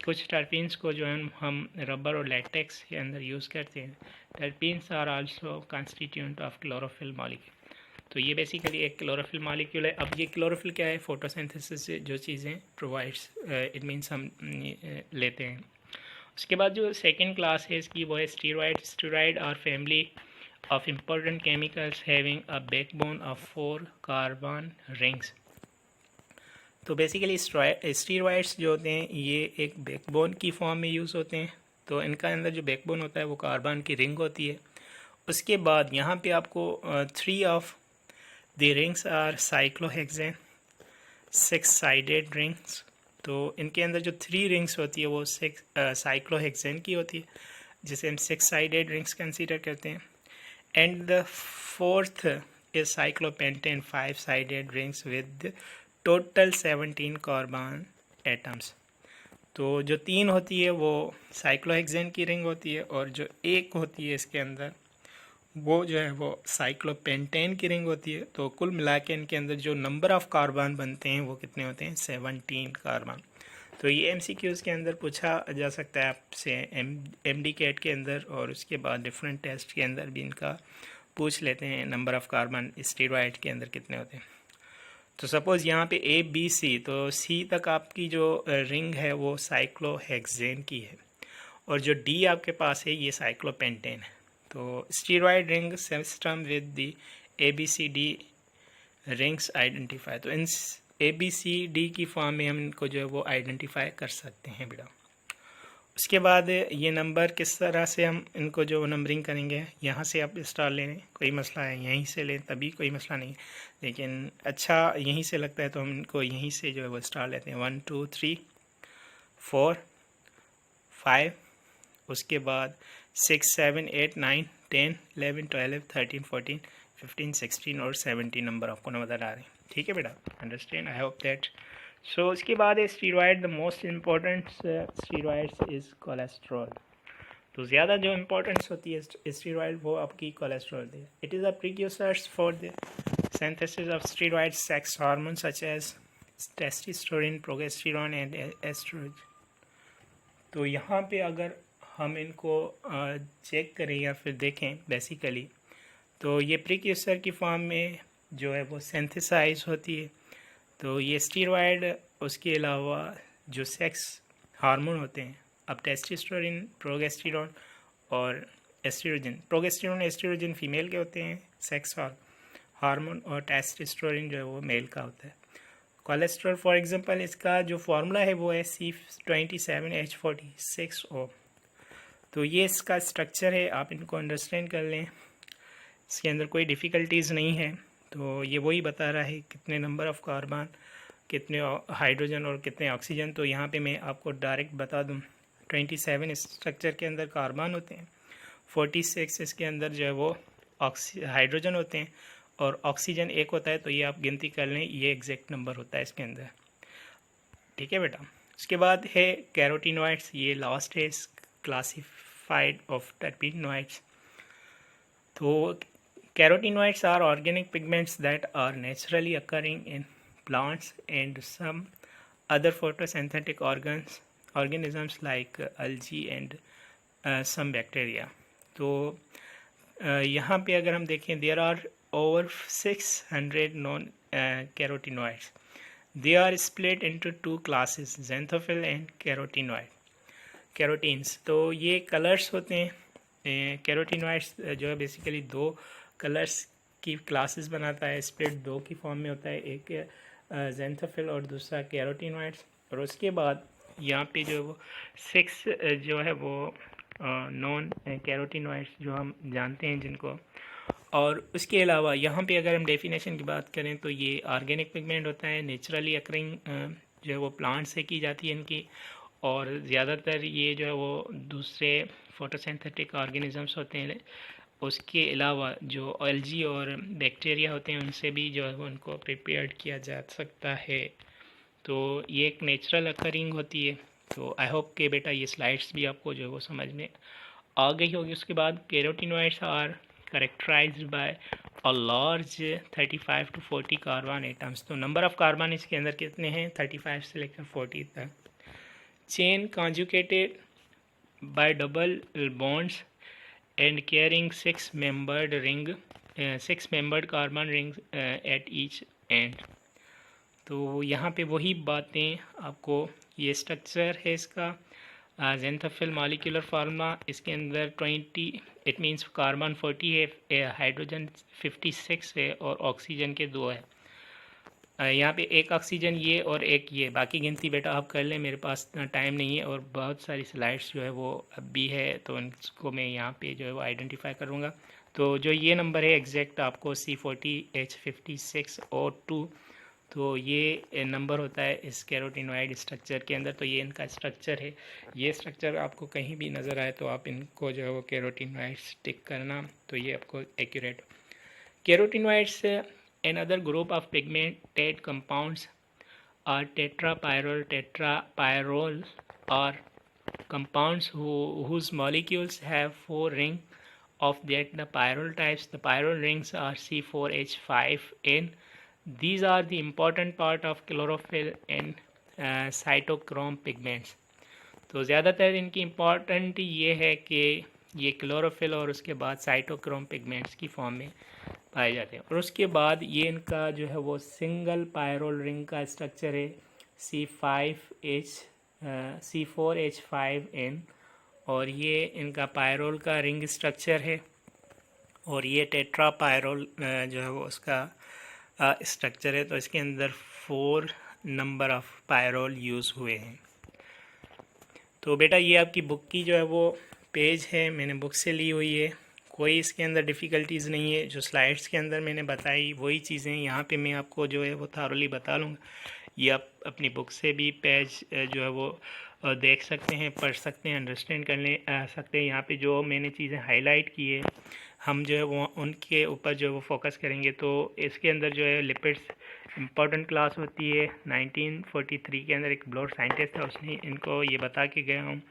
कुछ टर्पीन्स को जो है हम रबर और लेटेक्स के अंदर यूज़ करते हैं। Terpenes are also constituent of chlorophyll molecule. तो ये बेसिकली एक क्लोरोफिल मॉलिक्यूल है। अब ये क्लोरोफिल क्या है? फोटोसिंथेसिस से जो चीज़ें प्रोवाइड्स, इट मीन्स हम लेते हैं। उसके बाद जो सेकेंड क्लास है इसकी वो है steroid. Steroid are family of important chemicals having a backbone of 4 carbon rings. तो बेसिकली स्टीरॉइड्स जो होते हैं ये एक बैकबोन की फॉर्म में यूज़ होते हैं। तो इनका अंदर जो बैकबोन होता है वो कार्बन की रिंग होती है। उसके बाद यहाँ पे आपको 3 of the rings are cyclohexane 6 sided rings. तो इनके अंदर जो 3 रिंग्स होती है वो 6 साइक्लोहेक्सेन की होती है, जिसे हम 6 साइडेड रिंग्स कंसीडर करते हैं। And the 4th is cyclopentane 5 sided rings with total 17 carbon atoms. तो जो 3 होती है वो साइक्लोहेक्सेन की रिंग होती है, और जो एक होती है इसके अंदर वो जो है वो साइक्लोपेंटेन की रिंग होती है। तो कुल मिला के इनके अंदर जो नंबर ऑफ़ कार्बन बनते हैं वो कितने होते हैं? 17 कार्बन। तो ये एमसीक्यूज़ के अंदर पूछा जा सकता है आपसे एमडी कैट के अंदर, और उसके बाद डिफरेंट टेस्ट के अंदर भी इनका पूछ लेते हैं नंबर ऑफ़ कार्बन स्टेरॉइड के अंदर कितने होते हैं। तो सपोज़ यहाँ पे ए बी सी, तो सी तक आपकी जो रिंग है वो साइक्लोहेक्सेन की है, और जो डी आपके पास है ये साइक्लोपेंटेन है। तो steroid ring system with the A B C D rings identify. तो इन ए बी सी डी की फॉर्म में हम इनको जो है वो आइडेंटिफाई कर सकते हैं बेटा। उसके बाद ये नंबर किस तरह से हम इनको जो नंबरिंग करेंगे, यहाँ से आप स्टार लें, कोई मसला है, यहीं से लें तभी कोई मसला नहीं, लेकिन अच्छा यहीं से लगता है तो हम इनको यहीं से जो है वो स्टार लेते हैं। 1 2 3 4 5, उसके बाद 6 7 8 9 10 11 12 13 14 15 16 और 17 नंबर आपको नज़र आ रहे हैं। ठीक है बेटा, अंडरस्टैंड, आई होप दैट। सो उसके बाद है steroid. The most important steroids is cholesterol. तो ज़्यादा जो इम्पोर्टेंस होती है स्टीरॉयड वो आपकी कोलेस्ट्रॉल है। It is a precursors for the synthesis of steroid sex hormones such as testosterone, progesterone and estrogen। तो यहाँ पे अगर हम इनको चेक करें या फिर देखें बेसिकली, तो ये प्रीक्यूर्सर की फॉर्म में जो है वो सिंथेसाइज होती है। तो ये स्टीरॉयड, उसके अलावा जो सेक्स हार्मोन होते हैं, अब टेस्टोस्टेरोन, प्रोगेस्टेरोन और एस्ट्रोजन। प्रोगेस्टेरोन एस्ट्रोजन फीमेल के होते हैं सेक्स हार्मोन, और टेस्टोस्टेरोन जो है वो मेल का होता है। कोलेस्ट्रॉल फॉर एग्जांपल इसका जो फार्मूला है वो है C27H46O। तो ये इसका स्ट्रक्चर है, आप इनको अंडरस्टैंड कर लें, इसके अंदर कोई डिफ़िकल्टीज़ नहीं है। तो ये वही बता रहा है कितने नंबर ऑफ़ कार्बन, कितने हाइड्रोजन और कितने ऑक्सीजन। तो यहाँ पे मैं आपको डायरेक्ट बता दूँ, 27 स्ट्रक्चर के अंदर कार्बन होते हैं, 46 इसके अंदर जो है वो हाइड्रोजन होते हैं, और ऑक्सीजन एक होता है। तो ये आप गिनती कर लें, ये एग्जैक्ट नंबर होता है इसके अंदर। ठीक है बेटा। उसके बाद है कैरोटीनॉइड्स, ये लास्ट है क्लासिफाइड ऑफ टर्पीनॉइड्स। तो carotenoids are organic pigments that are naturally occurring in plants and some other photosynthetic organisms like algae and some bacteria। तो यहाँ पे अगर हम देखें, there are over 600 known carotenoids। They are split into two classes, xanthophyll and carotenes। तो ये colours होते हैं। कैरोटीनॉइड्स जो है बेसिकली दो कलर्स की क्लासेस बनाता है, स्प्लिट दो की फॉर्म में होता है, एक xanthophyll और दूसरा कैरोटीनॉइड्स। और उसके बाद यहाँ पे जो है वो 6 जो है वो नॉन कैरोटीनॉइड्स जो हम जानते हैं जिनको। और उसके अलावा यहाँ पे अगर हम डेफिनेशन की बात करें तो ये ऑर्गेनिक पिगमेंट होता है, नेचुरली अकरिंग जो है वो प्लांट से की जाती है इनकी, और ज़्यादातर ये जो है वो दूसरे फोटोसिंथेटिक ऑर्गेनिजम्स होते हैं। उसके अलावा जो एल्गी और बैक्टीरिया होते हैं उनसे भी जो है वो उनको प्रिपेयर्ड किया जा सकता है। तो ये एक नेचुरल अकरिंग होती है। तो आई होप कि बेटा ये स्लाइड्स भी आपको जो है वो समझ में आ गई होगी। उसके बाद carotenoids are characterized by a large 35 to 40 carbon atoms. तो नंबर ऑफ़ कार्बन इसके अंदर कितने हैं? 35 से लेकर 40 तक। Chain conjugated by double bonds and carrying 6-membered carbon rings at each end। तो यहाँ पे वही बातें आपको, ये स्ट्रक्चर है इसका xanthophyll मॉलिक्यूलर फार्मूला, इसके अंदर 20 इट मीन्स कार्बन 40 है, हाइड्रोजन 56 है और ऑक्सीजन के 2 है। यहाँ पे एक ऑक्सीजन ये और एक ये, बाकी गिनती बेटा आप कर लें, मेरे पास इतना टाइम नहीं है और बहुत सारी स्लाइड्स जो है वो अब भी है, तो इनको मैं यहाँ पे जो है वो आइडेंटिफाई करूँगा। तो जो ये नंबर है एग्जैक्ट आपको C40H56O2, तो ये नंबर होता है इस कैरोटीनॉइड स्ट्रक्चर के अंदर। तो ये इनका स्ट्रक्चर है। ये स्ट्रक्चर आपको कहीं भी नज़र आए तो आप इनको जो है वो कैरोटीनॉइड्स टिक करना, तो ये आपको accurate. Carotenoids another group of pigmented compounds are tetrapyrrole are compounds whose molecules have 4 ring. Of that, the pyrrole types, the pyrrole rings are C4H5N. These are the important part of chlorophyll and cytochrome pigments. तो ज़्यादातर इनकी important ये है कि ये chlorophyll और उसके बाद साइटोक्रोम पिगमेंट्स की फॉर्म में पाए जाते हैं। और उसके बाद ये इनका जो है वो सिंगल पायरोल रिंग का स्ट्रक्चर है C4H5N, और ये इनका पायरोल का रिंग स्ट्रक्चर है। और ये टेट्रा पायरोल जो है वो उसका स्ट्रक्चर है। तो इसके अंदर 4 नंबर ऑफ पायरोल यूज़ हुए हैं। तो बेटा ये आपकी बुक की जो है वो पेज है, मैंने बुक से ली हुई है, कोई इसके अंदर डिफ़िकल्टीज़ नहीं है। जो स्लाइड्स के अंदर मैंने बताई वही चीज़ें यहाँ पे मैं आपको जो है वो थारोली बता लूँगा। ये आप अपनी बुक से भी पेज जो है वो देख सकते हैं, पढ़ सकते हैं, अंडरस्टैंड करने सकते हैं। यहाँ पे जो मैंने चीज़ें हाईलाइट की है हम जो है वो उनके ऊपर जो है वो फोकस करेंगे। तो इसके अंदर जो है लिपिड्स इम्पॉर्टेंट क्लास होती है। 1943 के अंदर एक ब्लोर साइंटिस्ट था, उसने इनको ये बता के गया हूँ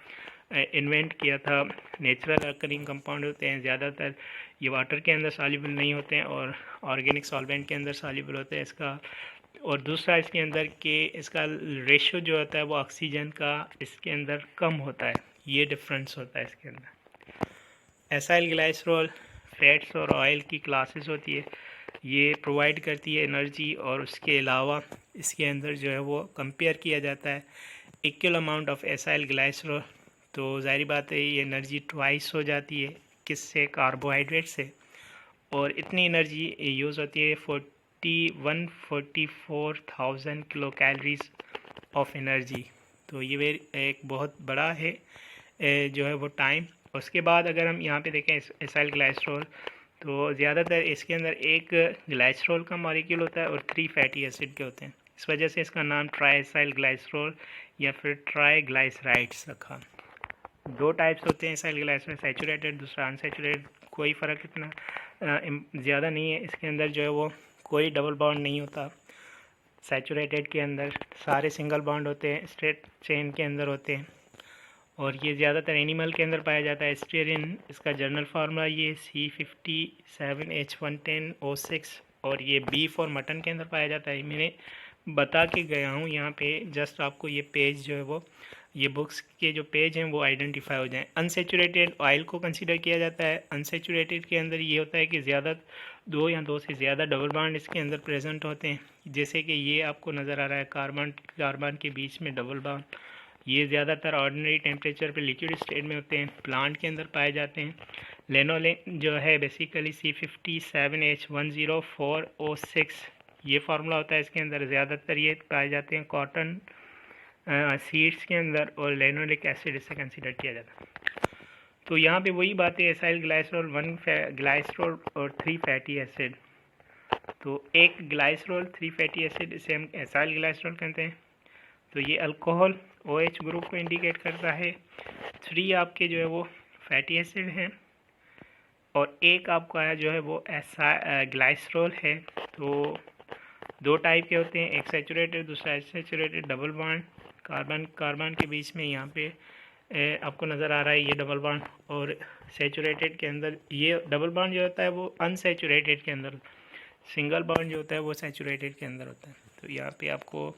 इन्वेंट किया था। नेचुरल अकरिंग कंपाउंड होते हैं, ज़्यादातर ये वाटर के अंदर सॉल्युबल नहीं होते हैं और ऑर्गेनिक सॉल्वेंट के अंदर सॉल्युबल होते हैं इसका। और दूसरा इसके अंदर के इसका रेशो जो होता है वो ऑक्सीजन का इसके अंदर कम होता है, ये डिफरेंस होता है इसके अंदर। एसाइल ग्लाइसरॉल फैट्स और ऑयल की क्लासेस होती है, ये प्रोवाइड करती है एनर्जी। और उसके अलावा इसके अंदर जो है वो कंपेयर किया जाता है equal amount of acyl glycerol. तो जाहिर बात है ये एनर्जी ट्वाइस हो जाती है किससे, कार्बोहाइड्रेट से। और इतनी एनर्जी यूज़ होती है 44,000 किलो कैलोरीज ऑफ एनर्जी। तो ये एक बहुत बड़ा है जो है वो टाइम। उसके बाद अगर हम यहाँ पे देखें एसाइल ग्लाइसरॉल, तो ज़्यादातर इसके अंदर एक ग्लाइसरॉल का मॉलिक्यूल होता है और 3 फैटी एसिड के होते हैं। इस वजह से इसका नाम ट्राई एसाइल ग्लाइसरॉल या फिर ट्राई ग्लाइसराइड्स रखा। 2 टाइप्स होते हैं एसाइल ग्लाइसरॉल, सैचुरेटेड दूसरा अनसैचुरेटेड। कोई फ़र्क इतना ज़्यादा नहीं है, इसके अंदर जो है वो कोई डबल बॉन्ड नहीं होता। सैचुरेटेड के अंदर सारे सिंगल बॉन्ड होते हैं, स्ट्रेट चेन के अंदर होते हैं। और ये ज़्यादातर एनिमल के अंदर पाया जाता है। स्टीयरिन इसका जर्नल फार्मूला ये C57H110O6, और ये बीफ और मटन के अंदर पाया जाता है। मैंने बता के गया हूँ यहाँ पे, जस्ट आपको ये पेज जो है वो ये बुक्स के जो पेज हैं वो आइडेंटिफाई हो जाएं। अनसेचुरेटेड ऑयल को कंसीडर किया जाता है। अनसेचुरेटेड के अंदर ये होता है कि ज़्यादा 2 या 2 से ज़्यादा डबल बॉन्ड इसके अंदर प्रेजेंट होते हैं, जैसे कि ये आपको नज़र आ रहा है कार्बन के बीच में डबल बॉन्ड। ये ज़्यादातर ऑर्डिनरी टेम्परेचर पे लिक्विड स्टेट में होते हैं, प्लांट के अंदर पाए जाते हैं। लेनोलेन जो है बेसिकली C57H104O6 ये फार्मूला होता है इसके अंदर। ज़्यादातर ये पाए जाते हैं कॉटन सीड्स के अंदर, और लेनोलिक एसिड इसे कंसीडर किया जाता है। तो यहाँ पे वही बात है, एसाइल ग्लाइसरॉल 1 ग्लाइसरॉल और 3 फैटी एसिड। तो एक ग्लाइसरॉल 3 फैटी एसिड इसे हम एसाइल ग्लाइसरॉल कहते हैं। तो ये अल्कोहल OH ग्रुप को इंडिकेट करता है। 3 आपके जो है वो फैटी एसिड हैं, और एक आपका जो है वो ग्लाइसरॉल है। तो 2 टाइप के होते हैं, एक सैचुरेटेड दूसरा अनसैचुरेटेड। डबल बॉन्ड कार्बन के बीच में यहाँ पे आपको नज़र आ रहा है ये डबल बॉन्ड, और सैचुरेटेड के अंदर ये डबल बॉन्ड जो होता है वो अनसैचुरेटेड के अंदर, सिंगल बॉन्ड जो होता है वो सैचुरेटेड के अंदर होता है। तो यहाँ पे आपको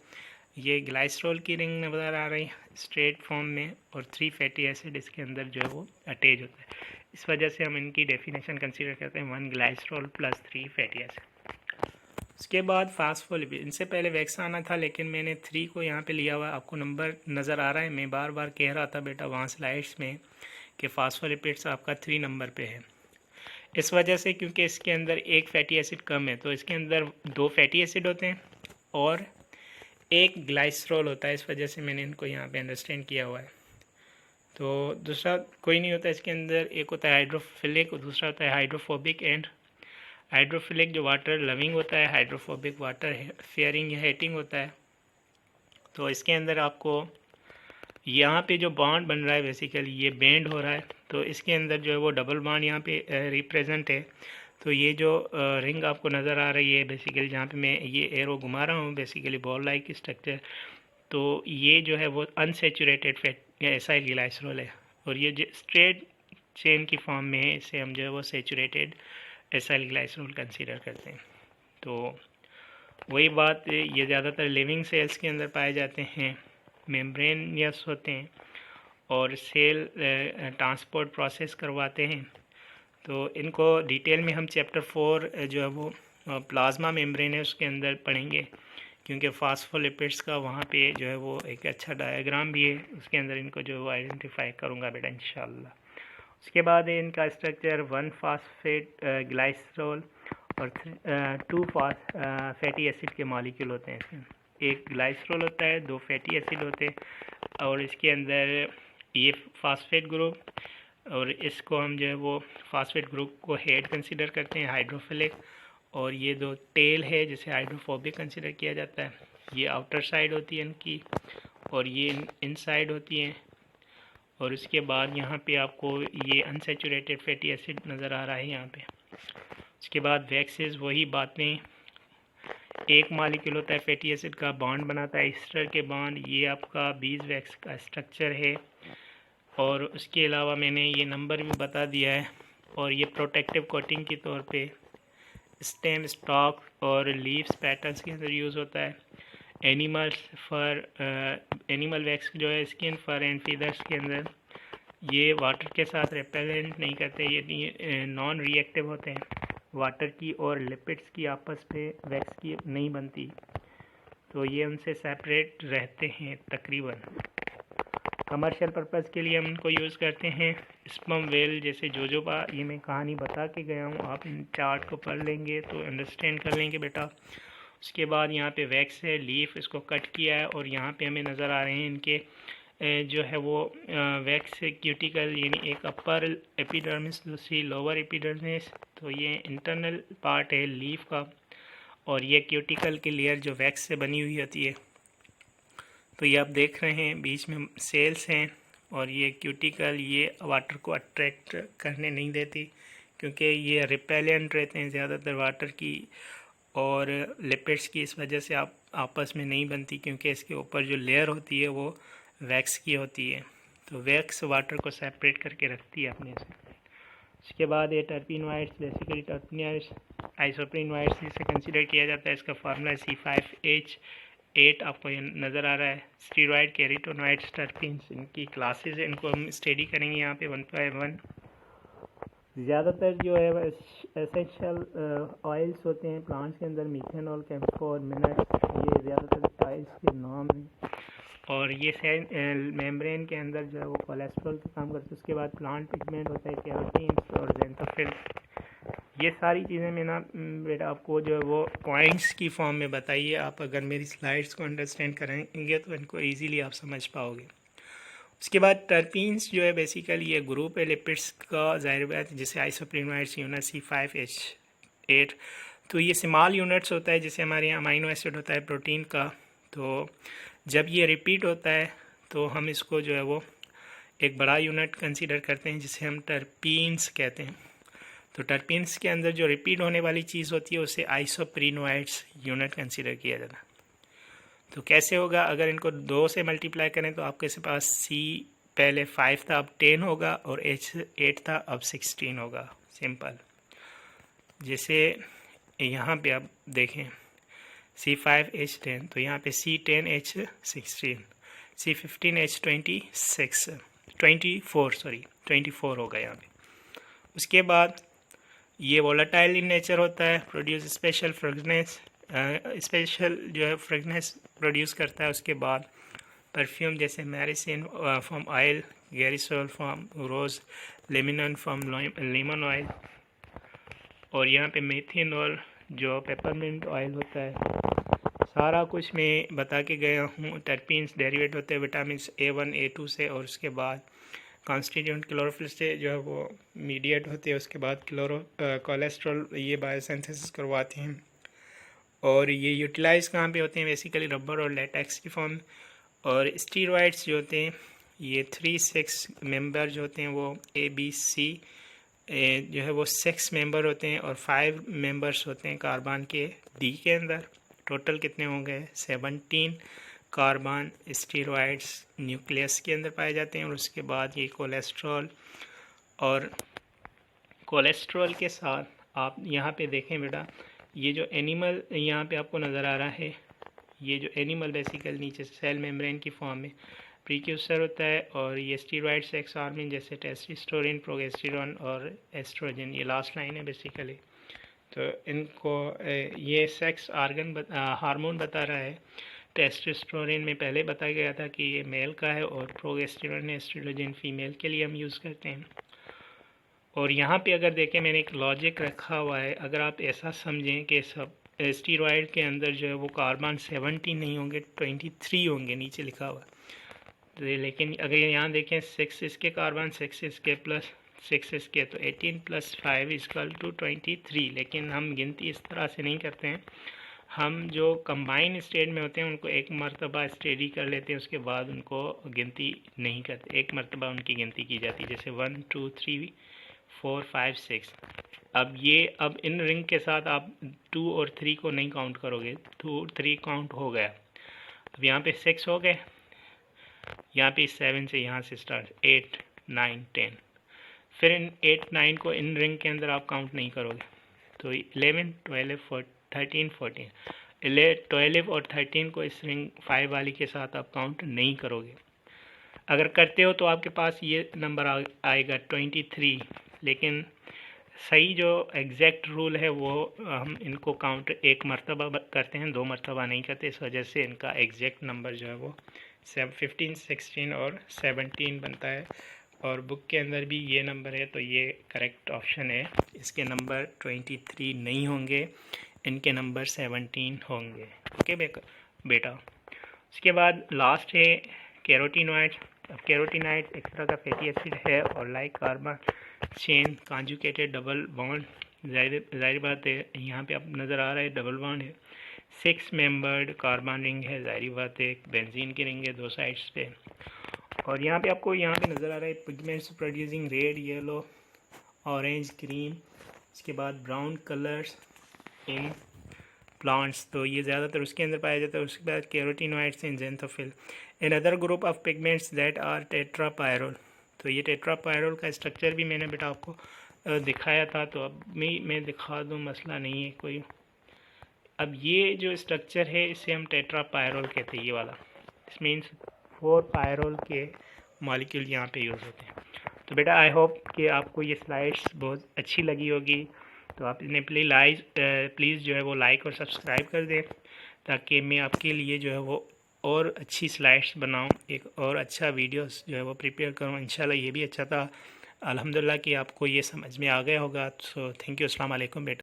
ये ग्लाइसरॉल की रिंग नज़र आ रही है स्ट्रेट फॉर्म में, और 3 फैटी एसिड इसके अंदर जो है वो अटैच होता है। इस वजह से हम इनकी डेफिनेशन कंसीडर करते हैं 1 ग्लाइसरॉल प्लस 3 फैटी एसिड। उसके बाद फास्फोलिपिड, इनसे पहले वैक्स आना था लेकिन मैंने 3 को यहाँ पे लिया हुआ है। आपको नंबर नज़र आ रहा है, मैं बार बार कह रहा था बेटा वहाँ स्लाइड्स में कि फास्फोलिपिड्स आपका 3 नंबर पे है। इस वजह से क्योंकि इसके अंदर एक फैटी एसिड कम है, तो इसके अंदर 2 फैटी एसिड होते हैं और एक ग्लाइसरॉल होता है। इस वजह से मैंने इनको यहाँ पे अंडरस्टैंड किया हुआ है। तो दूसरा कोई नहीं होता इसके अंदर, एक होता है हाइड्रोफिलिक और दूसरा होता है हाइड्रोफोबिक। एंड हाइड्रोफिलिक जो वाटर लविंग होता है, हाइड्रोफोबिक वाटर फेयरिंग या हेटिंग होता है। तो इसके अंदर आपको यहाँ पे जो बॉन्ड बन रहा है बेसिकली ये बेंड हो रहा है, तो इसके अंदर जो है वो डबल बॉन्ड यहाँ पे रिप्रेजेंट है। तो ये जो रिंग आपको नज़र आ रही है बेसिकली, जहाँ पे मैं ये एरो घुमा रहा हूँ बेसिकली बॉल लाइक स्ट्रक्चर, तो ये जो है वो अनसेचुरेटेड एसाइल ग्लाइसरॉल है, और ये जो स्ट्रेट चेन की फॉर्म में है इसे हम जो है वो सेचुरेटेड एसाइल ग्लाइसरॉल कंसीडर करते हैं। तो वही बात, ये ज़्यादातर लिविंग सेल्स के अंदर पाए जाते हैं, मेम्ब्रेनियस होते हैं और सेल ट्रांसपोर्ट प्रोसेस करवाते हैं। तो इनको डिटेल में हम चैप्टर 4 जो है वो प्लाज्मा मेम्ब्रेन है उसके अंदर पढ़ेंगे, क्योंकि फास्फोलिपिड्स का वहाँ पे जो है वो एक अच्छा डायग्राम भी है, उसके अंदर इनको जो है वो आइडेंटिफाई करूँगा बेटा इंशाल्लाह। उसके बाद है इनका स्ट्रक्चर 1 फास्फेट ग्लाइसरॉल और 2 फैटी एसिड के मॉलिक्यूल होते हैं इसमें। एक ग्लाइसरॉल होता है, 2 फैटी एसिड होते हैं, और इसके अंदर ये फास्फेट ग्रुप, और इसको हम जो है वो फास्फेट ग्रुप को हेड कंसीडर करते हैं हाइड्रोफिलिक, और ये 2 टेल है जिसे हाइड्रोफोबिक कंसीडर किया जाता है। ये आउटर साइड होती है इनकी और ये इनसाइड होती है। और उसके बाद यहाँ पे आपको ये अनसेचुरेटेड फैटी एसिड नज़र आ रहा है यहाँ पे। उसके बाद वैक्सेस, वही बातें, एक मॉलिक्यूल होता है फैटी एसिड का, बॉन्ड बनाता है ईस्टर के बॉन्ड, ये आपका बीज वैक्स का स्ट्रक्चर है। और उसके अलावा मैंने ये नंबर भी बता दिया है, और ये प्रोटेक्टिव कोटिंग के तौर पे स्टेम, स्टॉक और लीव्स पैटर्न्स के अंदर यूज़ होता है। एनिमल वैक्स जो है स्किन, फर एंड फीदर्स के अंदर, ये वाटर के साथ रिपेलेंट नहीं करते, ये नॉन रिएक्टिव होते हैं, वाटर की और लिपिड्स की आपस पे वैक्स की नहीं बनती, तो ये उनसे सेपरेट रहते हैं तकरीबन। कमर्शियल पर्पज़ के लिए हम इनको यूज़ करते हैं। स्पर्म वेल जैसे जोजोबा, ये मैं कहानी बता के गया हूँ, आप इन चार्ट को पढ़ लेंगे तो अंडरस्टैंड कर लेंगे बेटा। उसके बाद यहाँ पे वैक्स है, लीफ, इसको कट किया है, और यहाँ पे हमें नज़र आ रहे हैं इनके जो है वो वैक्स क्यूटिकल, यानी एक अपर एपिडर्मिस, दूसरी लोअर एपिडर्मिस। तो ये इंटरनल पार्ट है लीफ का, और ये क्यूटिकल की लेयर जो वैक्स से बनी हुई होती है। तो ये आप देख रहे हैं बीच में सेल्स हैं, और ये क्यूटिकल ये वाटर को अट्रैक्ट करने नहीं देती, क्योंकि ये रिपेलेंट रहते हैं ज़्यादातर वाटर की और लिपिड्स की, इस वजह से आप आपस में नहीं बनती, क्योंकि इसके ऊपर जो लेयर होती है वो वैक्स की होती है। तो वैक्स वाटर को सेपरेट करके रखती है अपने से। उसके बाद ये टर्पिनोइड्स, बेसिकली टर्पिनोइड्स आइसोप्रिनोइड्स जिसे कंसिडर किया जाता है, इसका फार्मूला C5H8 आपको ये नज़र आ रहा है। स्टीरॉयड, कैरोटीनॉइड्स, टर्पिन्स, इनकी क्लासेस है, इनको हम स्टडी करेंगे यहाँ पे 1 by 1। ज़्यादातर जो है एसेंशियल ऑयल्स होते हैं प्लांट्स के अंदर, मिथेनॉल, कैम्फोर, मिनट्स, ये ज़्यादातर ऑयल्स के नाम हैं। और ये मेम्ब्रेन के अंदर जो है वो कोलेस्ट्रॉल का काम करते हैं। उसके बाद प्लांट पिगमेंट होता है, कैरोटीन्स और ज़ेंथोफिल्स। ये सारी चीज़ें मैं ना बेटा आपको जो है वो पॉइंट्स की फॉर्म में बताइए, आप अगर मेरी स्लाइड्स को अंडरस्टैंड करेंगे तो इनको ईजीली आप समझ पाओगे। उसके बाद टर्पीन्स जो है बेसिकली ये ग्रुप है लिपिड्स का, ज़ाहिर बात, जिसे आइसोप्रिनोइड्स यूनिट C5H8। तो ये स्मॉल यूनिट्स होता है, जैसे हमारे यहाँ अमाइनो एसिड होता है प्रोटीन का। तो जब ये रिपीट होता है तो हम इसको जो है वो एक बड़ा यूनिट कंसीडर करते हैं, जिसे हम टर्पीन्स कहते हैं। तो टर्पीन्स के अंदर जो रिपीट होने वाली चीज़ होती है उसे आइसोप्रिनोइड्स यूनिट कंसीडर किया जाता है। तो कैसे होगा, अगर इनको 2 से मल्टीप्लाई करें तो आपके पास C पहले 5 था अब 10 होगा, और H 8 था अब 16 होगा। सिंपल। जैसे यहाँ पे आप देखें C5H10, तो यहाँ पे C10H16, C15H24 होगा यहाँ पे। उसके बाद ये वोलेटाइल इन नेचर होता है, प्रोड्यूस स्पेशल फ्रेगनेंस, स्पेशल जो है फ्रेगनेंस प्रोड्यूस करता है। उसके बाद परफ्यूम जैसे myrcene from oil, geraniol from rose, limonene from lemon oil, और यहाँ पे मेथिनॉल जो पेपरमिंट ऑयल होता है। सारा कुछ मैं बता के गया हूँ। टर्पीन्स डेरिवेट होते हैं विटामिन A1 A2 से, और उसके बाद कॉन्स्टिट्यूएंट क्लोरोफिल से जो है वो मीडिएट होते हैं। उसके बाद कोलेस्ट्रॉल ये बायोसिंथेसिस करवाते हैं, और ये यूटिलाइज कहाँ पे होते हैं, बेसिकली रबर और लेटेक्स की फॉर्म। और स्टीरॉइड्स जो होते हैं ये 3-6 मेंबर जो होते हैं वो ABC जो है वो 6 मेंबर होते हैं, और 5 मेंबर्स होते हैं कार्बन के D के अंदर। टोटल कितने होंगे 17 कार्बन स्टेरॉइड्स न्यूक्लियस के अंदर पाए जाते हैं, और उसके बाद ये कोलेस्ट्रॉल, और कोलेस्ट्रॉल के साथ आप यहाँ पे देखें बेटा, ये जो एनिमल यहाँ पे आपको नज़र आ रहा है, ये जो एनिमल बेसिकली नीचे सेल मेम्ब्रेन की फॉर्म में प्रीक्यूसर होता है, और ये स्टीरॉयड सेक्स हार्मोन जैसे टेस्टोस्टेरोन, प्रोगेस्टेरोन और एस्ट्रोजन, ये लास्ट लाइन है बेसिकली। तो इनको ये सेक्स हार्मोन बता रहा है। टेस्टोस्टेरोन में पहले बताया गया था कि ये मेल का है, और प्रोगेस्टेरोन एस्ट्रोजन फीमेल के लिए हम यूज़ करते हैं। और यहाँ पे अगर देखें मैंने एक लॉजिक रखा हुआ है, अगर आप ऐसा समझें कि सब स्टीरॉयड के अंदर जो है वो कार्बन 70 नहीं होंगे, 23 होंगे, नीचे लिखा हुआ। तो लेकिन अगर यहाँ देखें 6 इसके कार्बन, 6 इसके प्लस 6 इसके, तो 18 + 5 = 23। लेकिन हम गिनती इस तरह से नहीं करते हैं, हम जो कंबाइन स्टेट में होते हैं उनको एक मरतबा स्टडी कर लेते हैं, उसके बाद उनको गिनती नहीं करते, एक मरतबा उनकी गिनती की जाती है, जैसे 1 2 3 4 5 6। अब इन रिंग के साथ आप 2 और 3 को नहीं काउंट करोगे, 2 और 3 काउंट हो गया। अब यहाँ पे 6 हो गए, यहाँ पे 7 से यहाँ से स्टार्ट 8 9 10, फिर इन 8 9 को इन रिंग के अंदर आप काउंट नहीं करोगे, तो 11 12 13 14, 12 और 13 को इस रिंग 5 वाली के साथ आप काउंट नहीं करोगे। अगर करते हो तो आपके पास ये नंबर आएगा 23। लेकिन सही जो एग्जैक्ट रूल है वो हम इनको काउंट एक मरतबा करते हैं, 2 मरतबा नहीं करते, इस वजह से इनका एग्जैक्ट नंबर जो है वो 15 16 और 17 बनता है। और बुक के अंदर भी ये नंबर है, तो ये करेक्ट ऑप्शन है। इसके नंबर 23 नहीं होंगे, इनके नंबर 17 होंगे। ओके बेटा। उसके बाद लास्ट है कैरोटीनॉइड। अब कैरोटीनॉइड एक तरह का फैटी एसिड है, और like carbon chain conjugated double bond, जाहिर बात है यहाँ पे आप नज़र आ रहा है डबल बॉन्ड है। 6 मेंबर्ड कार्बन रिंग है, जाहिर बात है एक बेंजीन की रिंग है 2 साइड्स पे। और यहाँ पे आपको यहाँ पे नज़र आ रहा है pigments producing red, yellow, orange, green, इसके बाद ब्राउन कलर्स इन प्लांट्स, तो ये ज़्यादातर उसके अंदर पाया जाता है। उसके बाद carotenoids in xanthophyll, in other group of pigments that are tetrapyrrole. तो ये टेट्रापायरोल का स्ट्रक्चर भी मैंने बेटा आपको दिखाया था, तो अब मैं दिखा दूँ, मसला नहीं है कोई। अब ये जो स्ट्रक्चर है इसे हम टेट्रापायरोल कहते हैं, ये वाला। इस मीन्स 4 पायरोल के मॉलिक्यूल यहाँ पे यूज़ होते हैं। तो बेटा आई होप कि आपको ये स्लाइड्स बहुत अच्छी लगी होगी, तो आप इन्हें प्लीज़ जो है वो लाइक और सब्सक्राइब कर दें, ताकि मैं आपके लिए जो है वो और अच्छी स्लाइड्स बनाऊं, एक और अच्छा वीडियोस जो है वो प्रिपेयर करूं। इंशाल्लाह ये भी अच्छा था, अल्हम्दुलिल्लाह कि आपको ये समझ में आ गया होगा। सो थैंक यू, अस्सलाम वालेकुम बेटा।